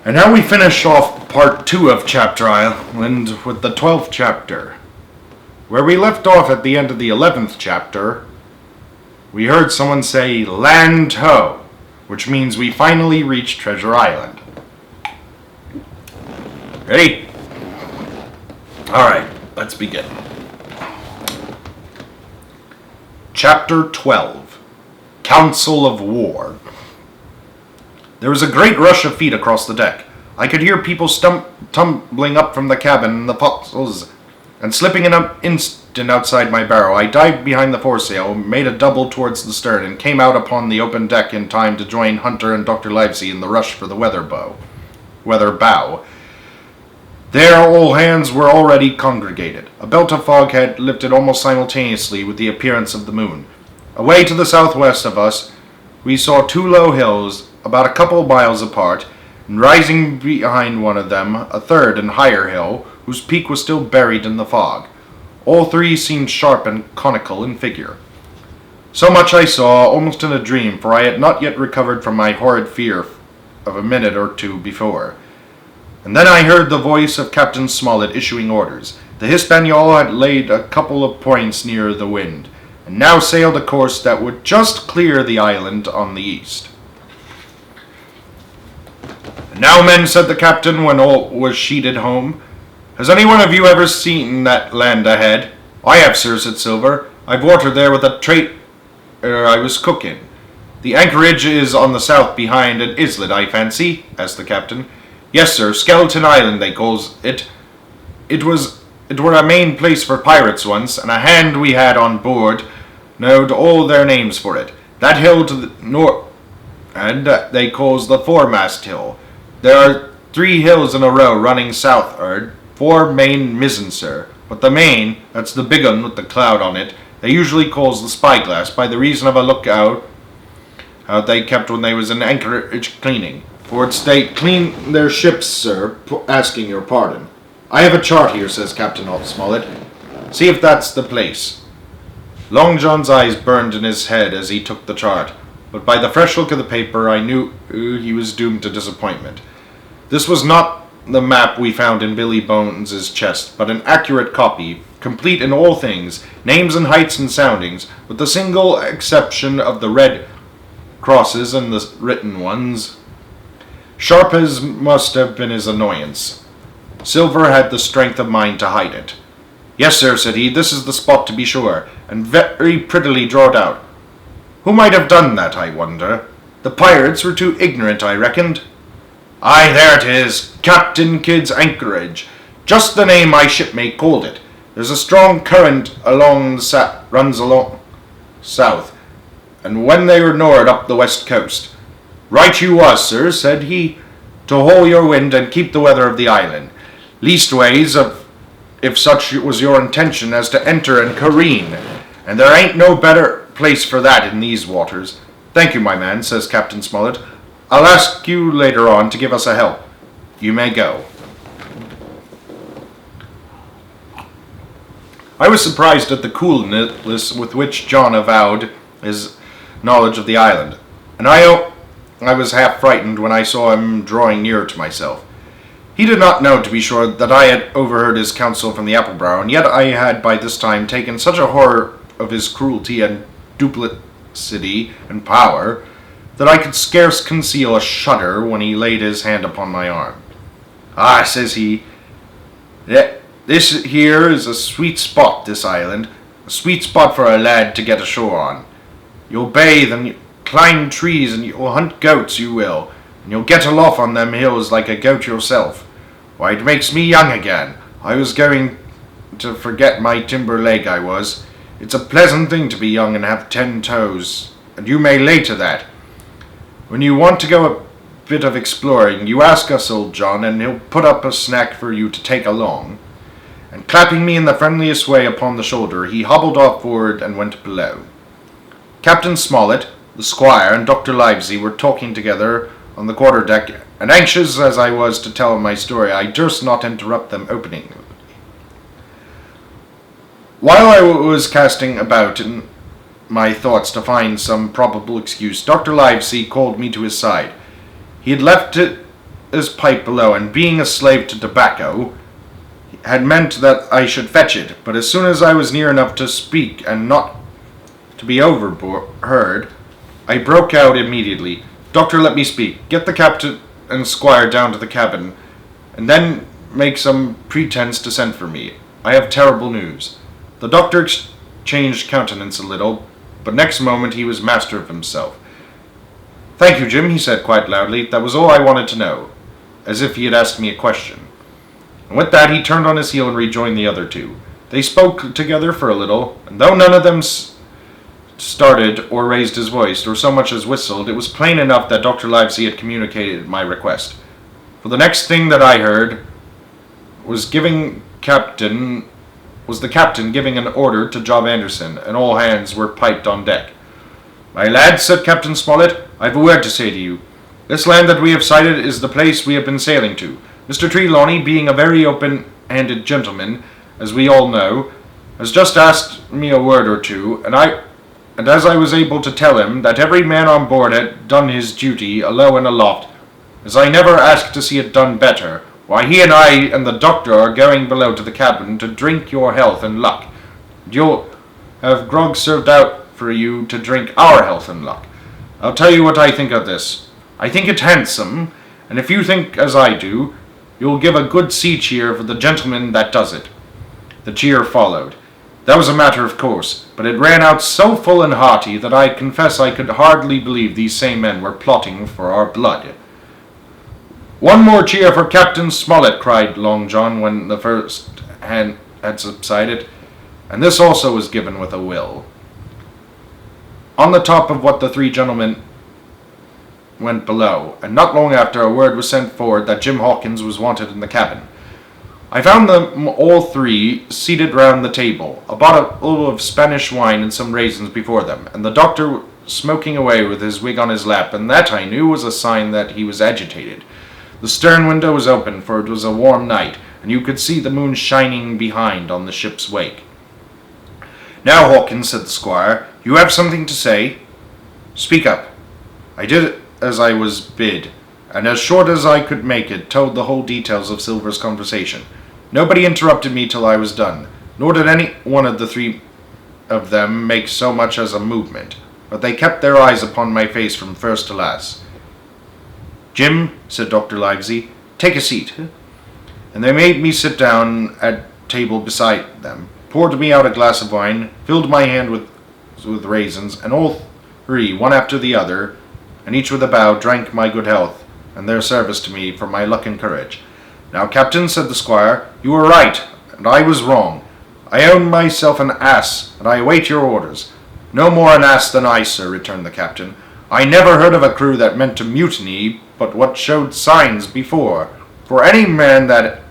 And now we finish off part 2 of Chapter Island with the 12th chapter. Where we left off at the end of the 11th chapter, we heard someone say, "Land ho!" which means we finally reached Treasure Island. Ready? Alright, let's begin. Chapter 12, Council of War. There was a great rush of feet across the deck. I could hear people tumbling up from the cabin in the forecastles, and slipping an instant outside my barrow, I dived behind the foresail, made a double towards the stern, and came out upon the open deck in time to join Hunter and Dr. Livesey in the rush for the weather bow. There all hands were already congregated. A belt of fog had lifted almost simultaneously with the appearance of the moon. Away to the southwest of us, we saw two low hills, about a couple of miles apart, and rising behind one of them, a third and higher hill, whose peak was still buried in the fog. All three seemed sharp and conical in figure. So much I saw, almost in a dream, for I had not yet recovered from my horrid fear of a minute or two before. And then I heard the voice of Captain Smollett issuing orders. The Hispaniola had laid a couple of points near the wind, and now sailed a course that would just clear the island on the east. "And now, men," said the captain when all was sheeted home, "has any one of you ever seen that land ahead?" "I have, sir," said Silver. "I've watered there with a trader I was cooking." "The anchorage is on the south behind an islet, I fancy?" asked the captain. "Yes, sir, Skeleton Island they calls it. It were a main place for pirates once, and a hand we had on board knowed all their names for it. That hill to the north, and they calls the foremast hill. There are 3 hills in a row running south'ard, 4 main mizzen, sir. But the main, that's the big un with the cloud on it, they usually calls the spyglass by the reason of a lookout out they kept when they was in anchorage cleaning. For it's they clean their ships, sir, asking your pardon. I have a chart here," says Captain Smollett. "See if that's the place." Long John's eyes burned in his head as he took the chart, but by the fresh look of the paper I knew he was doomed to disappointment. This was not the map we found in Billy Bones's chest, but an accurate copy, complete in all things, names and heights and soundings, with the single exception of the red crosses and the written ones. Sharp as must have been his annoyance, Silver had the strength of mind to hide it. "Yes, sir," said he, "this is the spot to be sure, and very prettily drawed out. Who might have done that, I wonder? The pirates were too ignorant, I reckoned. Aye, there it is, Captain Kidd's anchorage, just the name my shipmate called it. There's a strong current runs along south, and when they were moored up the west coast. Right you was, sir," said he, "to haul your wind and keep the weather of the island. Leastways, if such was your intention as to enter and careen, and there ain't no better place for that in these waters." "Thank you, my man," says Captain Smollett. "I'll ask you later on to give us a help. You may go." I was surprised at the coolness with which John avowed his knowledge of the island, and I was half frightened when I saw him drawing nearer to myself. He did not know, to be sure, that I had overheard his counsel from the apple brow, and yet I had by this time taken such a horror of his cruelty and duplicity and power that I could scarce conceal a shudder when he laid his hand upon my arm. "Ah," says he, "this here is a sweet spot, this island, a sweet spot for a lad to get ashore on. You'll bathe and climb trees and you'll hunt goats, you will, and you'll get aloft on them hills like a goat yourself. Why, it makes me young again. I was going to forget my timber leg, I was. It's a pleasant thing to be young and have 10 toes, and you may lay to that. When you want to go a bit of exploring, you ask us, old John, and he'll put up a snack for you to take along." And clapping me in the friendliest way upon the shoulder, he hobbled off forward and went below. Captain Smollett, the squire, and Dr. Livesey were talking together on the quarter-deck, and anxious as I was to tell my story, I durst not interrupt them openly. While I was casting about in my thoughts to find some probable excuse, Dr. Livesey called me to his side. He had left his pipe below, and being a slave to tobacco, had meant that I should fetch it, but as soon as I was near enough to speak and not to be overheard, I broke out immediately. Doctor, let me speak. Get the captain and squire down to the cabin, and then make some pretense to send for me. I have terrible news. The doctor changed countenance a little, but next moment he was master of himself. Thank you, Jim, he said quite loudly. That was all I wanted to know, as if he had asked me a question. And with that he turned on his heel and rejoined the other two. They spoke together for a little, and though none of them started or raised his voice, or so much as whistled, it was plain enough that Dr. Livesey had communicated my request. For the next thing that I heard was the captain giving an order to Job Anderson, and all hands were piped on deck. My lads, said Captain Smollett, I've a word to say to you. This land that we have sighted is the place we have been sailing to. Mr. Trelawney, being a very open-handed gentleman, as we all know, has just asked me a word or two, and as I was able to tell him that every man on board had done his duty alow and aloft, as I never asked to see it done better, why he and I and the doctor are going below to the cabin to drink your health and luck. You'll have grog served out for you to drink our health and luck. I'll tell you what I think of this. I think it handsome, and if you think as I do, you'll give a good sea cheer for the gentleman that does it. The cheer followed. That was a matter of course, but it ran out so full and hearty that I confess I could hardly believe these same men were plotting for our blood. One more cheer for Captain Smollett, cried Long John when the first hand had subsided, and this also was given with a will. On the top of what the three gentlemen went below, and not long after a word was sent forward that Jim Hawkins was wanted in the cabin. I found them all three seated round the table, a bottle of Spanish wine and some raisins before them, and the doctor smoking away with his wig on his lap, and that, I knew, was a sign that he was agitated. The stern window was open, for it was a warm night, and you could see the moon shining behind on the ship's wake. Now, Hawkins, said the squire, you have something to say? Speak up. I did as I was bid, and as short as I could make it, told the whole details of Silver's conversation. Nobody interrupted me till I was done, nor did any one of the three of them make so much as a movement, but they kept their eyes upon my face from first to last. Jim, said Dr. Livesey, take a seat. And they made me sit down at table beside them, poured me out a glass of wine, filled my hand with raisins, and all three, one after the other, and each with a bow, drank my good health, and their service to me for my luck and courage. Now, Captain, said the squire, you were right, and I was wrong. I own myself an ass, and I await your orders. No more an ass than I, sir, returned the captain. I never heard of a crew that meant to mutiny, but what showed signs before. For any man that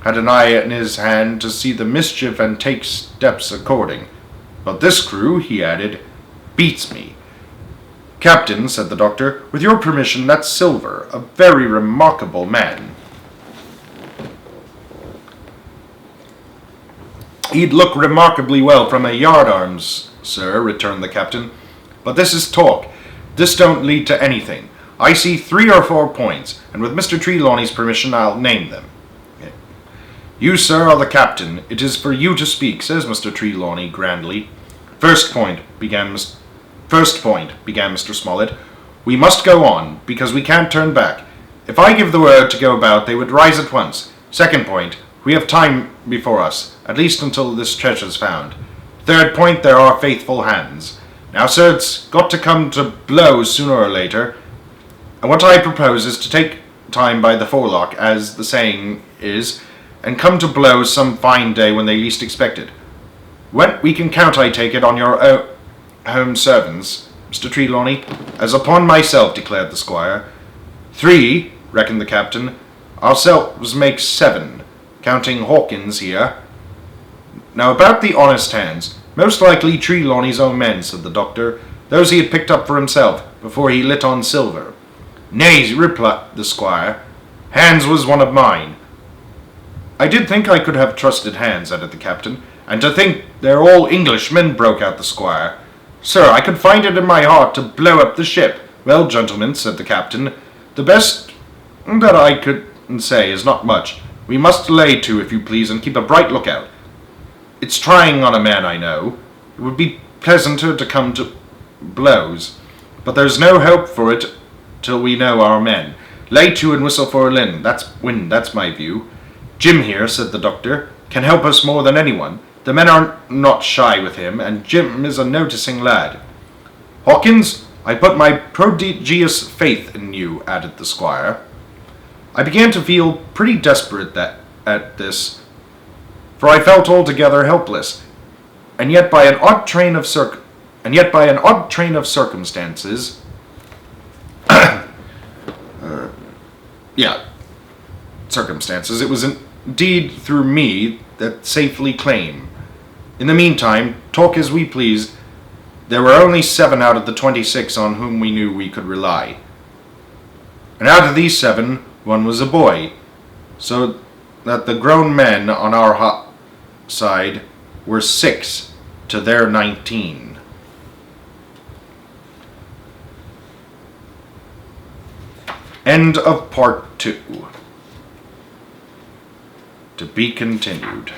had an eye in his hand to see the mischief and take steps according. But this crew, he added, beats me. Captain, said the doctor, with your permission, that's Silver, a very remarkable man. He'd look remarkably well from a yardarms, sir, returned the captain. But this is talk. This don't lead to anything. I see 3 or 4 points, and with Mr. Trelawney's permission I'll name them. You, sir, are the captain. It is for you to speak, says Mr. Trelawney grandly. First point, began Mr. Smollett. We must go on, because we can't turn back. If I give the word to go about, they would rise at once. Second point, we have time before us, at least until this treasure's found. Third point, there are faithful hands. Now, sir, it's got to come to blows sooner or later, and what I propose is to take time by the forelock, as the saying is, and come to blows some fine day when they least expect it. When we can count, I take it, on your own home servants, Mr. Trelawney, as upon myself, declared the squire. 3, reckoned the captain. Ourselves make 7, counting Hawkins here. Now about the honest hands, most likely Trelawney's own men, said the doctor, those he had picked up for himself, before he lit on Silver. Nay, replied the squire, Hands was one of mine. I did think I could have trusted Hands, added the captain, and to think they're all Englishmen, broke out the squire. Sir, I could find it in my heart to blow up the ship. Well, gentlemen, said the captain, the best That I could say is not much. We must lay to, if you please, and keep a bright lookout. It's trying on a man, I know. It would be pleasanter to come to blows, but there's no help for it till we know our men. Lay to and whistle for a wind, that's my view. Jim here, said the doctor, can help us more than anyone. The men are not shy with him, and Jim is a noticing lad. Hawkins, I put my prodigious faith in you, added the squire. I began to feel pretty desperate at this, for I felt altogether helpless, and yet by an odd train of circumstances, circumstances, it was indeed through me that safely came. In the meantime, talk as we pleased, there were only 7 out of the 26 on whom we knew we could rely. And out of these 7, 1 was a boy, so that the grown men on our side were 6 to their 19. End of part 2. To be continued.